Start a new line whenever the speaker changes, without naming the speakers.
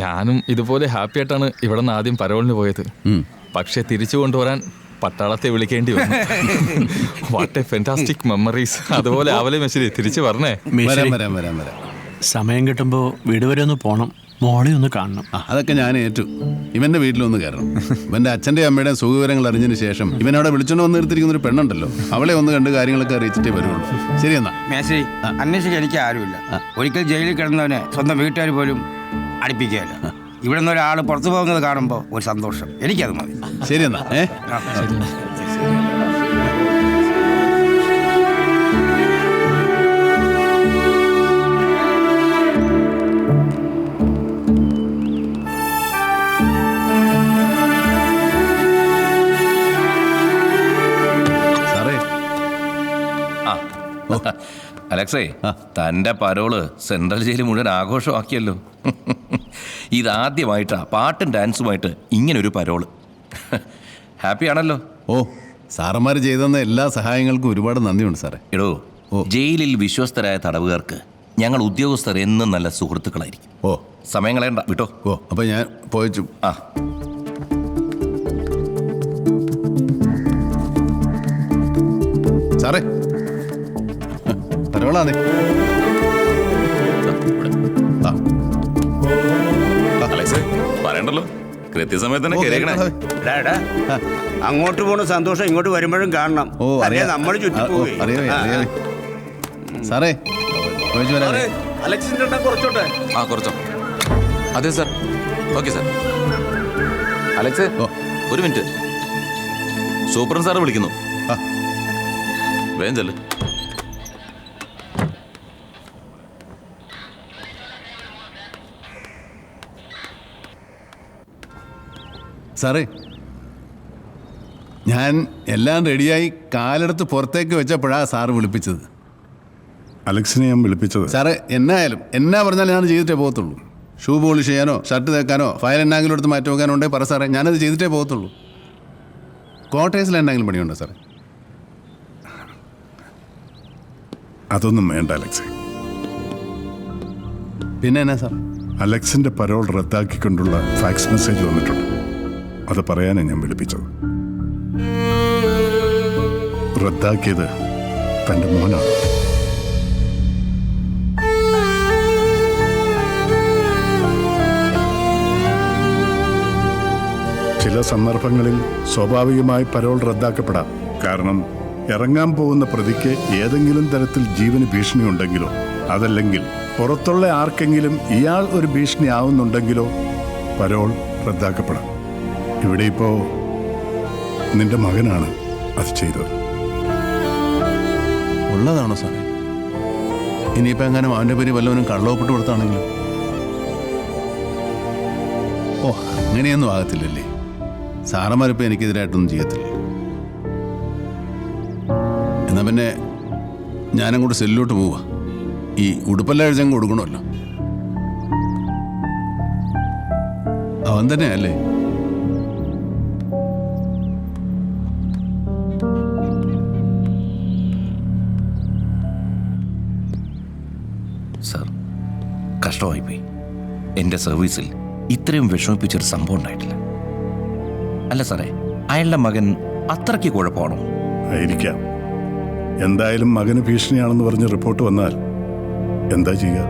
ഞാനും ഇതുപോലെ ഹാപ്പി ആയിട്ടാണ് ഇവിടെ നിന്ന് ആദ്യം പരോളിന് പോയത്. പക്ഷെ തിരിച്ചു കൊണ്ടുവരാൻ പട്ടാളത്തെ വിളിക്കേണ്ടി വന്നു. What A fantastic memories. അതുപോലെ ആവലെ മെസ്സിൽ തിരിച്ചു പറഞ്ഞേ.
സമയം കിട്ടുമ്പോൾ വീട് വരെ ഒന്ന് പോകണം, മോളെ ഒന്ന് കാണണം.
അതൊക്കെ ഞാൻ ഏറ്റു. ഇവന്റെ വീട്ടിലൊന്ന് കയറണം. ഇവന്റെ അച്ഛൻ്റെ അമ്മയുടെ സുഖവിവരങ്ങൾ അറിഞ്ഞതിന് ശേഷം ഇവനവിടെ വിളിച്ചോണ്ട് വന്ന് നിർത്തിയിരിക്കുന്ന ഒരു പെണ്ണുണ്ടല്ലോ, അവളെ ഒന്ന് കണ്ട് കാര്യങ്ങളൊക്കെ അറിയിച്ചിട്ടേ വരുള്ളൂ. ശരിയെന്നാ
മേശരി, അന്വേഷിക്കാൻ എനിക്ക് ആരുമില്ല. ഒരിക്കൽ ജയിലിൽ കിടന്നവനെ സ്വന്തം വീട്ടുകാർ പോലും അടുപ്പിക്കുകയല്ല. ഇവിടെ നിന്ന് ഒരാൾ പുറത്തു പോകുന്നത് കാണുമ്പോൾ ഒരു സന്തോഷം, എനിക്കത് മതി.
ശരിയെന്നാ.
അലക്സേ, തൻ്റെ പരോള് സെൻട്രൽ ജയിൽ മുഴുവൻ ആഘോഷമാക്കിയല്ലോ. ഇതാദ്യമായിട്ടാ പാട്ടും ഡാൻസുമായിട്ട് ഇങ്ങനൊരു പരോള്. ഹാപ്പി ആണല്ലോ?
ഓ, സാറന്മാർ ചെയ്തെന്ന എല്ലാ സഹായങ്ങൾക്കും ഒരുപാട് നന്ദിയുണ്ട് സാറേ.
എടോ, ജയിലിൽ വിശ്വസ്തരായ തടവുകാർക്ക് ഞങ്ങൾ ഉദ്യോഗസ്ഥർ എന്നും നല്ല സുഹൃത്തുക്കളായിരിക്കും.
ഓ,
സമയം കളയണ്ട, വിട്ടോ.
ഓ, അപ്പം ഞാൻ പോയിച്ചു. സാറേ, പരോളാണേ.
പറയണ്ടല്ലോ, കൃത്യസമയത്ത് തന്നെ കേറിയേക്കണേ.
അങ്ങോട്ട് പോണ സന്തോഷം ഇങ്ങോട്ട് വരുമ്പോഴും കാണണം.
ഓ, അറിയാം,
നമ്മൾ ചുറ്റിപ്പോയി.
സാറേ,
കുറച്ചോട്ടെ. കുറച്ചോ. അതെ സാർ. Okay sir. അലക്സ്, ഒരു മിനിറ്റ്. സൂപ്രണ്ട് സാറ് വിളിക്കുന്നു. വേഗം ചെല്ല്.
സാറേ, ഞാൻ എല്ലാം റെഡിയായി കാലെടുത്ത് പുറത്തേക്ക് വെച്ചപ്പോഴാണ് സാറ് വിളിപ്പിച്ചത്.
അലക്സിനെ ഞാൻ വിളിപ്പിച്ചത്.
സാറേ, എന്നാ പറഞ്ഞാലും ഞാൻ ചെയ്തിട്ടേ പോകത്തുള്ളൂ. ഷൂ പോളിഷ് ചെയ്യാനോ ഷർട്ട് തേക്കാനോ ഫയൽ എന്നാങ്കിലും എടുത്ത് മാറ്റി വെക്കാനോ ഉണ്ടെങ്കിൽ പറ സാറേ, ഞാനത് ചെയ്തിട്ടേ പോകത്തുള്ളൂ. ക്വാർട്ടേഴ്സിൽ എന്തെങ്കിലും പണിയുണ്ടോ സാറേ?
അതൊന്നും വേണ്ട അലക്സേ.
പിന്നെ എന്നാ സാർ?
അലക്സിന്റെ പരോൾ റദ്ദാക്കിക്കൊണ്ടുള്ള ഫാക്സ് മെസ്സേജ് വന്നിട്ടുണ്ട്. അത് പറയാനാണ് ഞാൻ വിളിപ്പിച്ചത്. റദ്ദാക്കിയത് തൻ്റെ മോനാണ്. ചില സന്ദർഭങ്ങളിൽ സ്വാഭാവികമായി പരോൾ റദ്ദാക്കപ്പെടാം. കാരണം ഇറങ്ങാൻ പോകുന്ന പ്രതിക്ക് ഏതെങ്കിലും തരത്തിൽ ജീവന് ഭീഷണി ഉണ്ടെങ്കിലോ അതല്ലെങ്കിൽ പുറത്തുള്ള ആർക്കെങ്കിലും ഇയാൾ ഒരു ഭീഷണി ആവുന്നുണ്ടെങ്കിലോ പരോൾ റദ്ദാക്കപ്പെടാം. ഇവിടെ ഇപ്പോ നിന്റെ മകനാണ് അത് ചെയ്തത്.
ഉള്ളതാണോ സാറേ? ഇനിയിപ്പോൾ എങ്ങനെ അവൻ്റെ പേര് വല്ലവനും കള്ളവപ്പെട്ട് കൊടുത്താണെങ്കിലും? ഓ, അങ്ങനെയൊന്നും ആകത്തില്ലല്ലേ. സാറന്മാരിപ്പോൾ എനിക്കെതിരായിട്ടൊന്നും ചെയ്യത്തില്ല. എന്നാൽ പിന്നെ ഞാനങ്ങോട്ട് സെല്ലിലോട്ട് പോവാ. ഈ ഉടുപ്പെല്ലാം എഴുതങ്ങ് കൊടുക്കണമല്ലോ. അവൻ തന്നെയല്ലേ?
സാർ, കഷ്ടമായിപ്പോയി. എൻ്റെ സർവീസിൽ ഇത്രയും വിഷമിപ്പിച്ചൊരു സംഭവം ഉണ്ടായിട്ടില്ല. അല്ല സാറേ, അയാളുടെ മകൻ അത്രയ്ക്ക് കുഴപ്പമാണോ?
ആയിരിക്കാം. എന്തായാലും മകന് ഭീഷണിയാണെന്ന് പറഞ്ഞ് റിപ്പോർട്ട് വന്നാൽ എന്താ ചെയ്യുക?